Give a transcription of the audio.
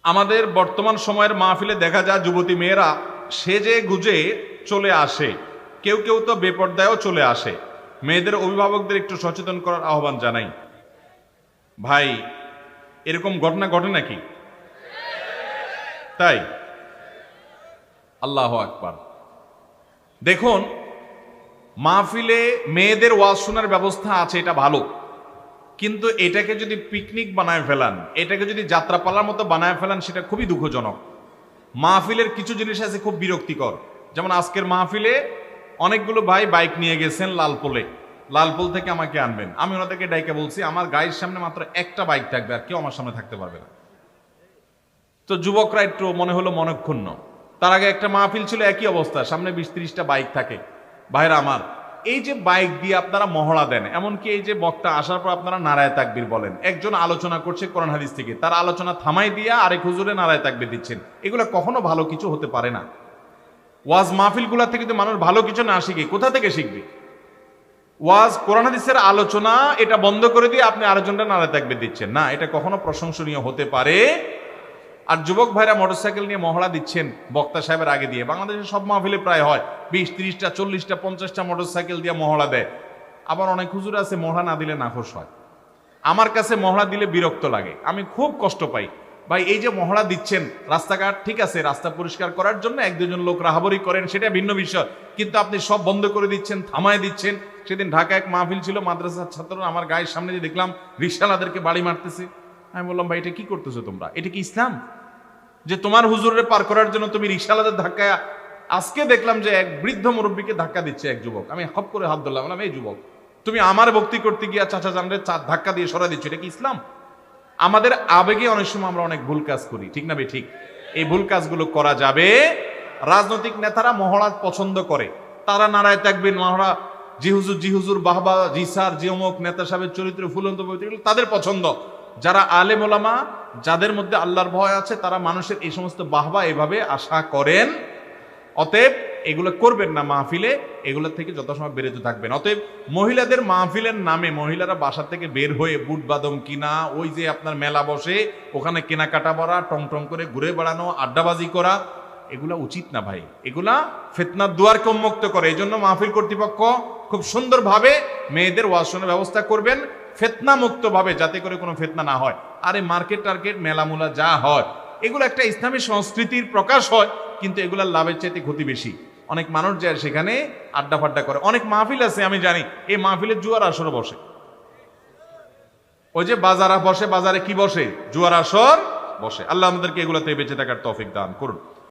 আমাদের বর্তমান সময়ের মাহফিলে দেখা যায় যুবতী মেয়েরা সেজে গুজে চলে আসে, কেউ কেউ তো বেপর্দায়ও চলে আসে। মেয়েদের অভিভাবকদের একটু সচেতন করার আহ্বান জানাই। ভাই, এরকম ঘটনা ঘটে নাকি? তাই? আল্লাহু আকবার। দেখুন, মাহফিলে মেয়েদের ওয়াজ শোনার ব্যবস্থা আছে, এটা ভালো, কিন্তু এটাকে যদি পিকনিক বানায় ফেলান, এটাকে যদি যাত্রাপালার মতো বানায় ফেলান, সেটা খুবই দুঃখজনক। মাহফিলের কিছু জিনিস আছে খুব বিরক্তিকর। যেমন আজকের মাহফিলে অনেকগুলো ভাই বাইক নিয়ে গেছেন লালপোলে, লালপোল থেকে আমাকে আনবেন। আমি ওনাদেরকে ডাইকে বলছি আমার গাড়ির সামনে মাত্র একটা বাইক থাকবে, আর কেউ আমার সামনে থাকতে পারবে না। তো যুবকরা একটু মনে হলো মনক্ষুণ্ণ। তার আগে একটা মাহফিল ছিল, একই অবস্থা, সামনে 20-30টা বাইক থাকে। ভাইরা আমার, এই যে বাইক দিয়ে আপনারা মহড়া দেন, এমনকি এই যে বক্তা আসার পর আপনারা নারায়ে তাকবীর বলেন, একজন আলোচনা করছে কোরআন হাদিস থেকে, তার আলোচনা থামাই দিয়া আরেক হুজুরে নারায়ে তাকবীর দিচ্ছেন, এগুলো কখনো ভালো কিছু হতে পারে না। ওয়াজ মাহফিলগুলা থেকে যদি মানুষ ভালো কিছু না শিখে, কোথা থেকে শিখবে? ওয়াজ কোরআন হাদিসের আলোচনা এটা বন্ধ করে দিয়ে আপনি আরেকজনটা নারায়ে তাকবীর দিচ্ছেন, না, এটা কখনো প্রশংসনীয় হতে পারে। আর যুবক ভাইরা মোটরসাইকেল নিয়ে মহড়া দিচ্ছেন বক্তা সাহেবের আগে দিয়ে। বাংলাদেশের সব মাহফিলে প্রায় হয় 20-30টা 40টা 50টা মোটরসাইকেল দিয়ে মহড়া দেয়। আবার অনেক হুজুর আছে মহড়া না দিলে নাখোশ হয়। আমার কাছে মহড়া দিলে বিরক্ত লাগে, আমি খুব কষ্ট পাই। ভাই, এই যে মহড়া দিচ্ছেন, রাস্তাঘাট ঠিক আছে, রাস্তা পরিষ্কার করার জন্য 1-2 জন লোক রাহাবরি করেন, সেটা ভিন্ন বিষয়, কিন্তু আপনি সব বন্ধ করে দিচ্ছেন, থামায় দিচ্ছেন। সেদিন ঢাকা এক মাহফিল ছিল, মাদ্রাসার ছাত্ররা আমার গায়ের সামনে দিয়ে দেখলাম রিকশাওয়ালাদেরকে বাড়ি মারতেছে। আমি বললাম, ভাই এটা কি করতেছো তোমরা? এটা কি ইসলাম যে তোমার হুজুরে পার করার জন্য তুমি রিকশাওয়ালাদের ধাক্কা? আজকে দেখলাম যে এক বৃদ্ধ মুরব্বীকে ধাক্কা দিচ্ছে এক যুবক। আমি হপ করে হাত ধরলাম, বললাম, এই যুবক, তুমি আমার ভক্তি করতে গিয়া চাচা জানরে ধাক্কা দিয়ে সরা দিচ্ছ, এটা কি ইসলাম? আমাদের আবেগে অনেক সময় আমরা অনেক ভুল কাজ করি, ঠিক না? ঠিক, এই ভুল কাজগুলো করা যাবে। রাজনৈতিক নেতারা মহড়া পছন্দ করে, তারা নারায় তাকবীর মহড়া, জি হুজুর বাহবা, জি স্যার, জি অমুক নেতা সাহেবের চরিত্র ফুলন্ত পবিত্র, তাদের পছন্দ। যারা আলেম ওলামা, যাদের মধ্যে আল্লাহর ভয় আছে, তারা মানুষের এই সমস্ত বাহবা এভাবে আশা করেন। অতএব এগুলো করবেন না মাহফিলে, এগুলো থেকে যথাসময় বিরত থাকবেন। অতএব মহিলাদের মাহফিলের নামে মহিলারা বাসা থেকে বের হয়ে বুট বাদম কিনা, ওই যে আপনার মেলা বসে ওখানে কেনাকাটা করা, টং টং করে ঘুরে বেড়ানো, আড্ডাবাজি করা, এগুলা উচিত না ভাই। এগুলা ফিতনার দুয়ারকে উন্মুক্ত করে। এই জন্য মাহফিল কর্তৃপক্ষ খুব সুন্দরভাবে মেয়েদের ওয়াজ শোনার ব্যবস্থা করবেন, ফিতনা মুক্ত ভাবে, যাতে করে কোনো ফিতনা না হয়। আর এই মার্কেট টার্গেট মেলামুলা যা হয়, এগুলো একটা ইসলামী সংস্কৃতির প্রকাশ হয়, কিন্তু এগুলার লাভের চাইতে ক্ষতি বেশি। অনেক মানুষ যায় সেখানে আড্ডা ফাড্ডা করে। অনেক মাহফিল আছে আমি জানি, এই মাহফিলে জুয়ার আসর বসে। ওই যে বাজারা বসে, বাজারে কি বসে? জুয়ার আসর বসে। আল্লাহ আমাদেরকে এগুলোতে বেঁচে থাকার তৌফিক দান করুন।